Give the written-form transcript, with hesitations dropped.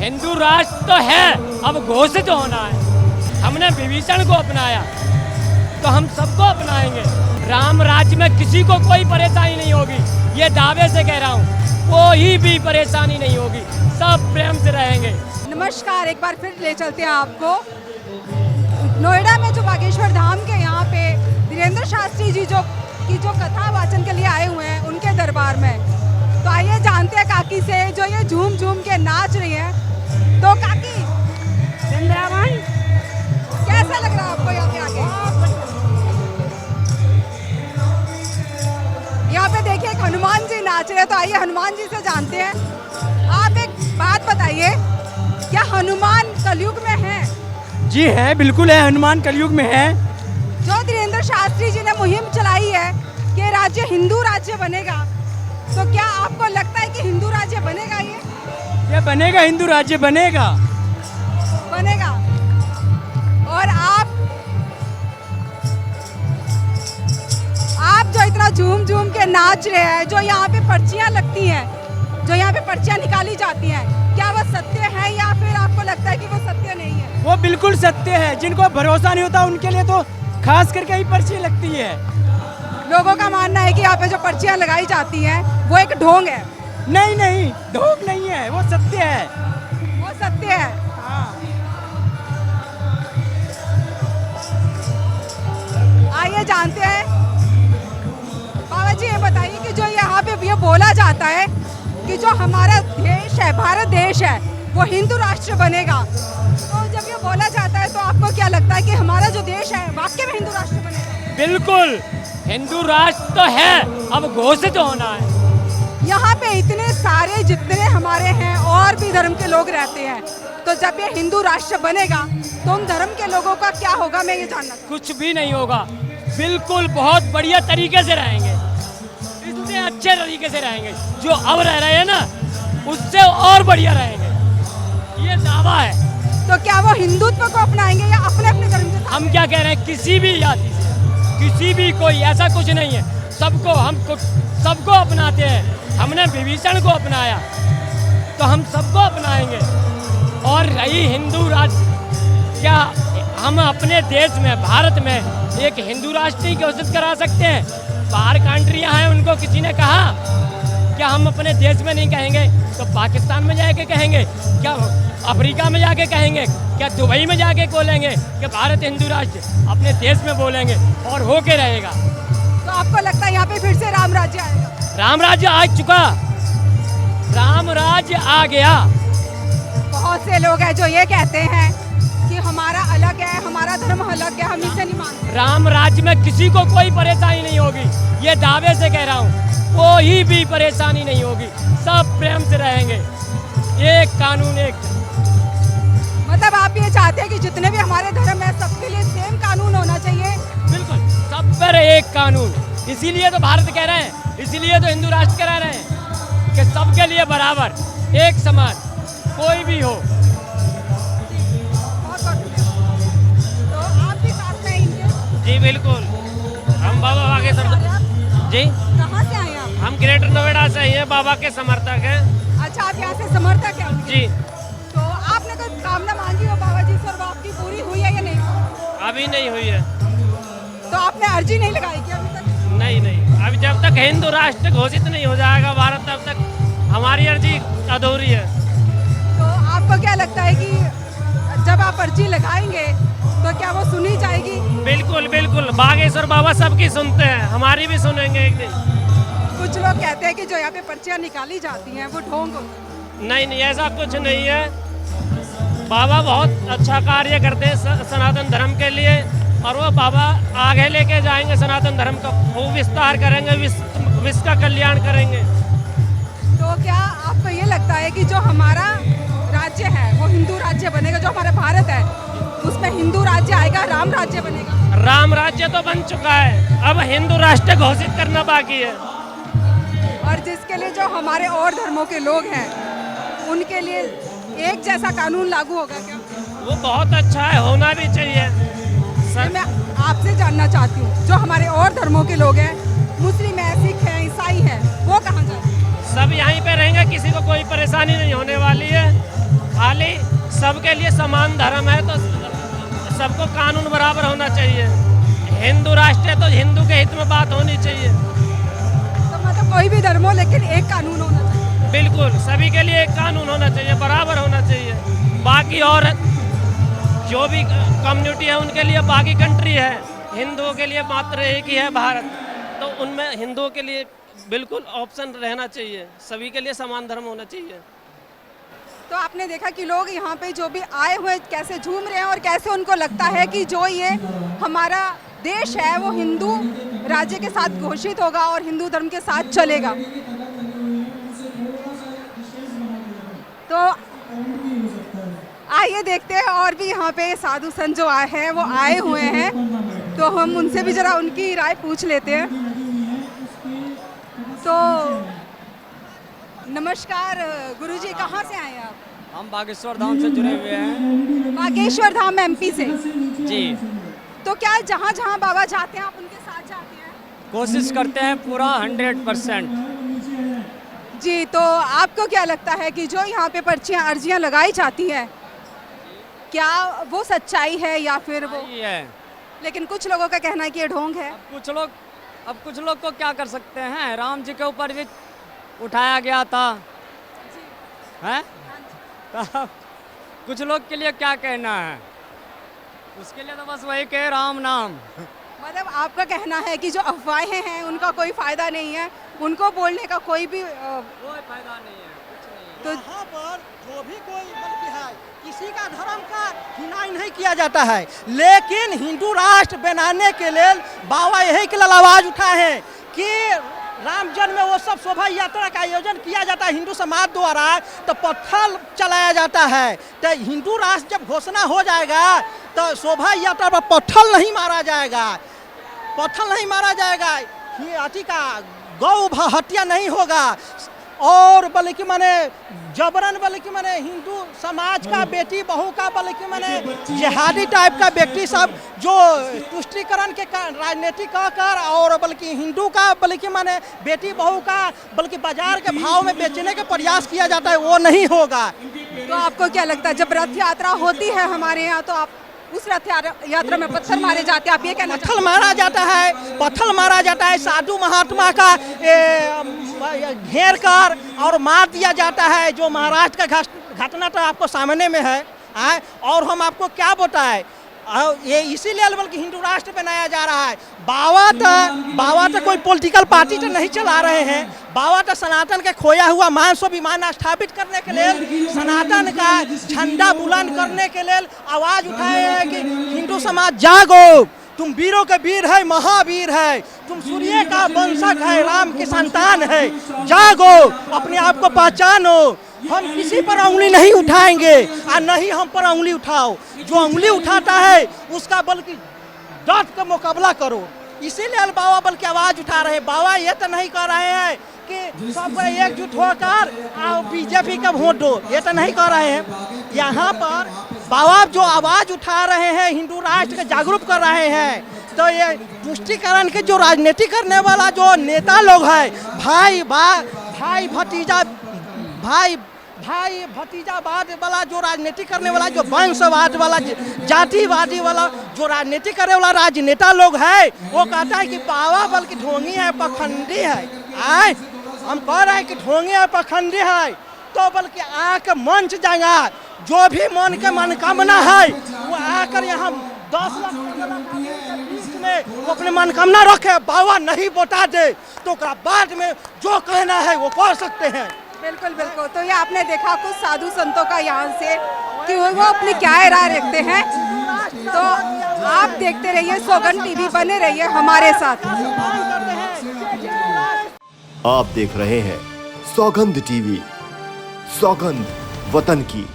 हिंदू राष्ट्र तो है, अब घोषित होना है। हमने विभीषण को अपनाया तो हम सबको अपनाएंगे। राम राज्य में किसी को कोई परेशानी नहीं होगी, ये दावे से कह रहा हूँ। कोई भी परेशानी नहीं होगी, सब प्रेम से रहेंगे। नमस्कार, एक बार फिर ले चलते हैं आपको नोएडा में जो बागेश्वर धाम के यहाँ पे धीरेन्द्र शास्त्री जी जो कथा वाचन के लिए आए हुए हैं उनके दरबार में। तो आइए जानते हैं काकी से जो ये झूम झूम के नाच रही हैं। तो काकी वृंदावन कैसा लग रहा है आपको यहाँ पे आके? यहाँ पे देखिए एक हनुमान जी नाच रहे हैं, तो आइए हनुमान जी से जानते हैं। आप एक बात बताइए, क्या हनुमान कलयुग में है? जी है, बिल्कुल है, हनुमान कलयुग में है। जो धीरेन्द्र शास्त्री जी ने मुहिम चलाई है कि राज्य हिंदू राज्य बनेगा, तो क्या आपको लगता है कि हिंदू राज्य बनेगा? ये बनेगा, हिंदू राज्य बनेगा। और आप जो इतना झूम झूम के नाच रहे हैं, जो यहाँ पे पर्चियाँ लगती हैं, जो यहाँ पे पर्चियाँ निकाली जाती हैं, क्या वो सत्य है या फिर आपको लगता है कि वो सत्य नहीं है? वो बिल्कुल सत्य है। जिनको भरोसा नहीं होता उनके लिए तो खास करके ही पर्ची लगती है। लोगों का मानना है कि यहाँ पे जो पर्चियाँ लगाई जाती हैं वो एक ढोंग है। नहीं, ढोंग नहीं है, वो सत्य है। वो सत्य है। हाँ। आइए जानते हैं। बाबा जी ये बताइए कि जो यहाँ पे ये बोला जाता है कि जो हमारा देश है, भारत देश है, वो हिंदू राष्ट्र बनेगा, तो जब ये बोला जाता है तो आपको क्या लगता है कि हमारा जो देश है वाकई में हिंदू राष्ट्र बनेगा? बिल्कुल, हिंदू राष्ट्र तो है, अब घोषित होना है। यहाँ पे इतने सारे जितने हमारे हैं और भी धर्म के लोग रहते हैं, तो जब ये हिंदू राष्ट्र बनेगा तो उन धर्म के लोगों का क्या होगा, मैं ये जानना चाहूँ। कुछ भी नहीं होगा, बिल्कुल बहुत बढ़िया तरीके से रहेंगे, इतने अच्छे तरीके से रहेंगे। जो अब रह रहे हैं ना, उससे और बढ़िया रहेंगे, ये दावा है। तो क्या वो हिंदुत्व को अपनाएंगे या अपने अपने धर्म के साथ? हम क्या कह रहे हैं, किसी भी जाति से, किसी भी कोई ऐसा कुछ नहीं है, सबको अपनाते हैं। हमने विभीषण को अपनाया तो हम सबको अपनाएंगे। और रही हिंदू राष्ट्र, क्या हम अपने देश में, भारत में एक हिंदू राष्ट्र ही घोषित करा सकते हैं? बाहर कंट्रियां हैं, उनको किसी ने कहा? क्या हम अपने देश में नहीं कहेंगे तो पाकिस्तान में जाके कहेंगे? क्या अफ्रीका में जाके कहेंगे? क्या दुबई में जाके बोलेंगे कि भारत हिंदू राष्ट्र? अपने देश में बोलेंगे और होके रहेगा। तो आपको लगता है यहाँ पे फिर से राम राज्य आएगा? राम राज्य आ चुका, राम राज्य आ गया। बहुत से लोग हैं जो ये कहते हैं कि हमारा अलग है, हमारा धर्म अलग है, हम इसे नहीं मानते। राम राज्य में किसी को कोई परेशानी नहीं होगी, ये दावे से कह रहा हूँ। कोई भी परेशानी नहीं होगी, सब प्रेम से रहेंगे। एक कानून, एक। मतलब आप ये चाहते हैं कि जितने भी हमारे धर्म है सबके लिए सेम कानून होना चाहिए? बिल्कुल, सब पर एक कानून। इसीलिए तो भारत कह रहे हैं, इसीलिए तो हिंदू राष्ट्र करा रहे हैं कि सबके लिए बराबर, एक समान, कोई भी हो। तो आप भी साथ में आएंगे? जी बिल्कुल, हम बाबा बागेश्वर जी। कहाँ से आए आप? हम ग्रेटर नोएडा से ही हैं, बाबा के समर्थक हैं। अच्छा, आप यहाँ से समर्थक हैं उनके? जी। तो आपने कोई कामना मांगी हो बाबा जी से और वो आपकी पूरी हुई है या नहीं? अभी नहीं हुई है। तो आपने अर्जी नहीं लगाई क्या अभी तक? नहीं, अभी जब तक हिंदू राष्ट्र घोषित नहीं हो जाएगा भारत, तब तक हमारी अर्जी अधूरी है। तो आपको क्या लगता है कि जब आप अर्जी लगाएंगे तो क्या वो सुनी जाएगी? बिल्कुल, बागेश्वर बाबा सबकी सुनते हैं, हमारी भी सुनेंगे एक दिन। कुछ लोग कहते हैं कि जो यहाँ पे पर्चियाँ निकाली जाती हैं वो ढोंग होती है। नहीं, ऐसा कुछ नहीं है। बाबा बहुत अच्छा कार्य करते हैं सनातन धर्म के लिए, और वो बाबा आगे लेके जाएंगे सनातन धर्म का, वो विस्तार करेंगे, विश्व का कल्याण करेंगे। तो क्या आपको ये लगता है कि जो हमारा राज्य है वो हिंदू राज्य बनेगा? जो हमारा भारत है उसमें हिंदू राज्य आएगा, राम राज्य बनेगा? राम राज्य तो बन चुका है, अब हिंदू राष्ट्र घोषित करना बाकी है। और जिसके लिए जो हमारे और धर्मों के लोग हैं उनके लिए एक जैसा कानून लागू होगा क्या? वो बहुत अच्छा है, होना भी चाहिए। मैं आपसे जानना चाहती हूँ, जो हमारे और धर्मों के लोग हैं, मुस्लिम है, सिख है, ईसाई है, वो कहाँ जाए? सब यहीं पे रहेंगे, किसी को कोई परेशानी नहीं होने वाली है। खाली सबके लिए समान धर्म है, तो सबको कानून बराबर होना चाहिए। हिंदू राष्ट्र है तो हिंदू के हित में बात होनी चाहिए। तो मतलब कोई भी धर्म हो लेकिन एक कानून होना चाहिए। बिल्कुल, सभी के लिए एक कानून होना चाहिए, बराबर होना चाहिए। बाकी और जो भी कम्युनिटी है उनके लिए बाकी कंट्री है, हिंदुओं के लिए मात्र एक ही है भारत, तो उनमें हिंदुओं के लिए बिल्कुल ऑप्शन रहना चाहिए, सभी के लिए समान धर्म होना चाहिए। तो आपने देखा कि लोग यहाँ पे जो भी आए हुए कैसे झूम रहे हैं और कैसे उनको लगता है कि जो ये हमारा देश है वो हिंदू राज्य के साथ घोषित होगा और हिंदू धर्म के साथ चलेगा। तो आइए देखते हैं और भी यहाँ पे साधु संत जो आए हैं वो आए हुए हैं, तो हम उनसे भी जरा उनकी राय पूछ लेते हैं। तो नमस्कार गुरुजी, कहाँ से आए हैं आप? हम बागेश्वर धाम से जुड़े हुए हैं। बागेश्वर धाम एमपी से। जी, तो क्या जहाँ जहाँ बाबा जाते हैं आप उनके साथ जाते हैं? कोशिश करते हैं पूरा 100%। जी, तो आपको क्या लगता है कि जो यहाँ पे पर्चियाँ अर्जियाँ लगाई जाती हैं, क्या वो सच्चाई है या फिर वो? यही है। लेकिन कुछ लोगों का कहना है कि ये ढोंग है। अब कुछ लोग को क्या कर सकते हैं, राम जी के ऊपर भी उठाया गया था, हैं? तब कुछ लोग के लिए क्या कहना है, उसके लिए तो बस वही कहे राम नाम। मतलब आपका कहना है कि जो अफवाहें हैं उनका कोई फायदा नहीं है, उनको बोलने का कोई भी कोई फायदा नहीं है, कुछ नहीं है। तो यहाँ पर जो भी कोई बल्कि है किसी का धर्म का हिनाई नहीं किया जाता है, लेकिन हिंदू राष्ट्र बनाने के लिए बाबा यही के लिए आवाज उठाए हैं कि राम जन्म में वो सब शोभा यात्रा का आयोजन किया जाता है हिंदू समाज द्वारा, तो पत्थर चलाया जाता है। तो हिंदू राष्ट्र जब घोषणा हो जाएगा तो शोभा यात्रा पर पत्थर नहीं मारा जाएगा, पत्थर नहीं मारा जाएगा, अति का गौ हत्या नहीं होगा, और बल्कि माने जबरन बल्कि माने हिंदू समाज का बेटी बहू का बल्कि माने जिहादी टाइप का व्यक्ति सब जो तुष्टीकरण के राजनीतिक कर और बल्कि हिंदू का बल्कि माने बेटी बहू का बल्कि बाजार के भाव में बेचने का प्रयास किया जाता है, वो नहीं होगा। तो आपको क्या लगता है जब रथ यात्रा होती है हमारे यहाँ तो आप उस रथ यात्रा में पत्थर मारे जाते हैं, आप ये कहना चाहते पत्थर मारा जाता है, पत्थर मारा जाता है, साधु महात्मा का घेर कर और मार दिया जाता है, जो महाराष्ट्र का घटना तो आपको सामने में है। और हम आपको क्या बताएं, ये इसीलिए बल्कि हिंदू राष्ट्र बनाया जा रहा है। बाबा तो कोई पॉलिटिकल पार्टी तो नहीं चला रहे हैं, बाबा तो सनातन के खोया हुआ मान स्वाभिमान स्थापित करने के लिए, सनातन का झंडा बुलंद करने के लिए आवाज उठाए हैं कि हिंदू समाज जागो, तुम वीरों के वीर है, महावीर है, तुम सूर्य का वंशज है, राम की संतान है, जागो, अपने आप को पहचानो, हम किसी पर उंगली नहीं उठाएंगे और नहीं हम पर उंगली उठाओ, जो उंगली उठाता है उसका बल्कि डट का मुकाबला करो। इसीलिए बाबा बल्कि आवाज उठा रहे हैं। बाबा ये तो नहीं कह रहे हैं कि सब एकजुट होकर बीजेपी का वोट दो, ये तो नहीं कह रहे हैं। यहाँ पर बाबा जो आवाज उठा रहे हैं, हिंदू राष्ट्र को जागरूक कर रहे हैं, तो ये तुष्टीकरण के जो राजनीति करने वाला जो नेता लोग है, भाई भतीजावाद वाला जो राजनीति करने वाला, जो वंशवाद वाला, जातिवादी वाला जो राजनीति करने वाला राजनेता लोग है, वो कहता है कि बाबा बल्कि ढोंगी है, पखंडी है। हम कह रहे हैं कि ढोंगी है, पखंडी है, तो बल्कि आके मंच जाएगा, जो भी मन के मनोकामना है वो आकर यहाँ 10 लाख में वो अपने मनोकामना रखे, बाबा नहीं बता दे तो बाद में जो कहना है वो कर सकते हैं। बिल्कुल बिल्कुल। तो ये आपने देखा कुछ साधु संतों का यहाँ से कि वो अपनी क्या राय रखते हैं। तो आप देखते रहिए सौगंध टीवी, बने रहिए हमारे साथ। आप देख रहे हैं सौगंध टीवी, सौगंध वतन की।